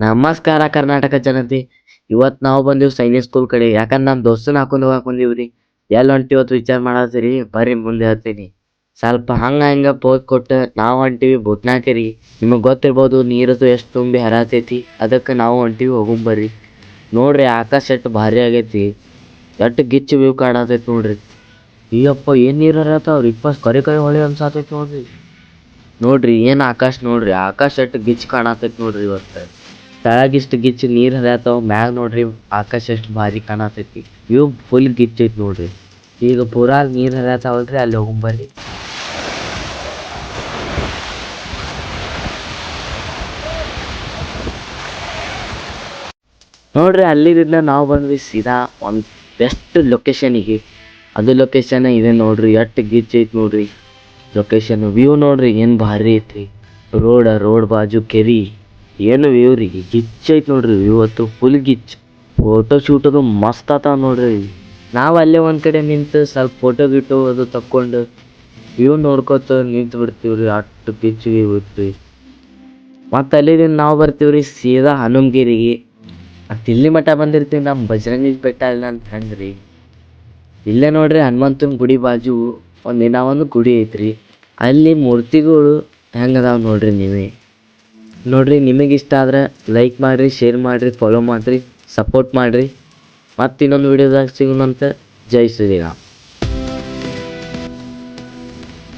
ನಮಸ್ಕಾರ ಕರ್ನಾಟಕ ಜನತೆ. ಇವತ್ತು ನಾವು ಬಂದೀವಿ ಸೈನಿಕ್ ಸ್ಕೂಲ್ ಕಡೆ. ಯಾಕಂದ್ರೆ ನಮ್ಮ ದೋಸ್ತನ ಹಾಕೊಂಡು ಹೋಗಾಕ್ ಬಂದೀವ್ರಿ. ಎಲ್ಲಿ ಹೊಂಟಿವತ್ತು ವಿಚಾರ ಮಾಡತ್ತೀರಿ, ಬರ್ರಿ ಮುಂದೆ ಹೇಳ್ತೀನಿ. ಸ್ವಲ್ಪ ಹಂಗ ಪೋಸ್ ಕೊಟ್ಟು ನಾವು ಹೊಂಟಿವಿ ಭೂತ್ನಾಕರಿ. ನಿಮಗೆ ಗೊತ್ತಿರ್ಬೋದು ನೀರದು ಎಷ್ಟು ತುಂಬಿ ಹರತೈತಿ. ಅದಕ್ಕೆ ನಾವು ಹೊಂಟಿವಿ, ಹೋಗುಂ ಬರ್ರಿ. ನೋಡ್ರಿ ಆಕಾಶ ಎಷ್ಟು ಭಾರಿ ಆಗೈತಿ, ಎಷ್ಟು ಗಿಚ್ಚು ವ್ಯೂ ಕಾಣತೈತಿ ನೋಡ್ರಿ. ಅಯ್ಯಪ್ಪ ಏನು ನೀರು ಹರತಾವ್ರಿ, ಕರೆ ಹೊಳೆ ಅನ್ಸಾತೈತಿ ನೋಡ್ರಿ. ನೋಡ್ರಿ ಏನು ಆಕಾಶ ನೋಡ್ರಿ, ಆಕಾಶ ಎಷ್ಟು ಗಿಚ್ಚು ಕಾಣತೈತಿ ನೋಡ್ರಿ. ಇವತ್ತು ತೆಳಗಿಷ್ಟು ಗಿಚ್ಚು ನೀರು ಹರಿಯತ್ತಾವ, ಮ್ಯಾಗ ನೋಡ್ರಿ ಆಕಾಶ ಎಷ್ಟು ಭಾರಿ ಕಾಣತೈತಿ. ವ್ಯೂ ಫುಲ್ ಗಿಚ್ಚ ಐತಿ ನೋಡ್ರಿ. ಈಗ ಪೂರಾ ನೀರು ಹರಿಯತ್ತಾವಲ್ರಿ, ಅಲ್ಲಿ ಹೋಗುಂಬರ್ರಿ. ನೋಡ್ರಿ ಅಲ್ಲಿದಿಂದ ನಾವು ಬಂದ್ವಿ ಸೀದಾ ಒಂದು ಬೆಸ್ಟ್ ಲೊಕೇಶನಿಗೆ. ಅದು ಲೊಕೇಶನ್ ಇದೆ ನೋಡ್ರಿ, ಎಷ್ಟು ಗಿಚ್ಚ ಐತಿ ನೋಡ್ರಿ. ಲೊಕೇಶನ್ ವ್ಯೂ ನೋಡ್ರಿ ಏನು ಭಾರಿ ಐತ್ರಿ. ರೋಡ್ ಬಾಜು ಕೆರಿ, ಏನು ವ್ಯೂ ರೀ, ಗಿಚ್ಚ ಐತಿ ನೋಡ್ರಿ. ವ್ಯೂ ಹೊತ್ತು ಫುಲ್ ಗಿಚ್. ಫೋಟೋ ಶೂಟ್ ಅದು ಮಸ್ತ್ ಆತಾವ ನೋಡ್ರಿ. ನಾವು ಅಲ್ಲೇ ಒಂದು ಕಡೆ ನಿಂತು ಸ್ವಲ್ಪ ಫೋಟೋ ಗಿಟೋ ಅದು ತಕ್ಕೊಂಡು ವ್ಯೂ ನೋಡ್ಕೊತ ನಿಂತು ಬಿಡ್ತೀವ್ರಿ. ಅಷ್ಟು ಗಿಚ್ಚಿಗೆ ಇರ್ತೀವಿ. ಮತ್ತು ಅಲ್ಲಿದಿಂದ ನಾವು ಬರ್ತೀವ್ರಿ ಸೀದಾ ಹನುಮಗಿರಿಗೆ. ಮತ್ತು ಇಲ್ಲಿ ಮಠ ಬಂದಿರ್ತೀವಿ, ನಮ್ಮ ಬಜರಂಗಿ ಬೆಟ್ಟ ಇಲ್ಲ ಅಂತ ಹೆಂಗ್ರಿ. ಇಲ್ಲೇ ನೋಡ್ರಿ ಹನುಮಂತನ ಗುಡಿ ಬಾಜು ಒಂದು ಗುಡಿ ಐತ್ರಿ. ಅಲ್ಲಿ ಮೂರ್ತಿಗಳು ಹೆಂಗದಾವ ನೋಡ್ರಿ ನೀವೇ. ನೋಡ್ರಿ ನಿಮಗೆ ಇಷ್ಟ ಆದ್ರೆ ಲೈಕ್ ಮಾಡಿರಿ, ಶೇರ್ ಮಾಡಿರಿ, ಫಾಲೋ ಮಾಡಿರಿ, ಸಪೋರ್ಟ್ ಮಾಡಿರಿ. ಮತ್ತು ಇನ್ನೊಂದು ವೀಡಿಯೋದಾಗ ಸಿಗೋಣಂತೆ. ಜೈ ಶ್ರೀರಾಮ್.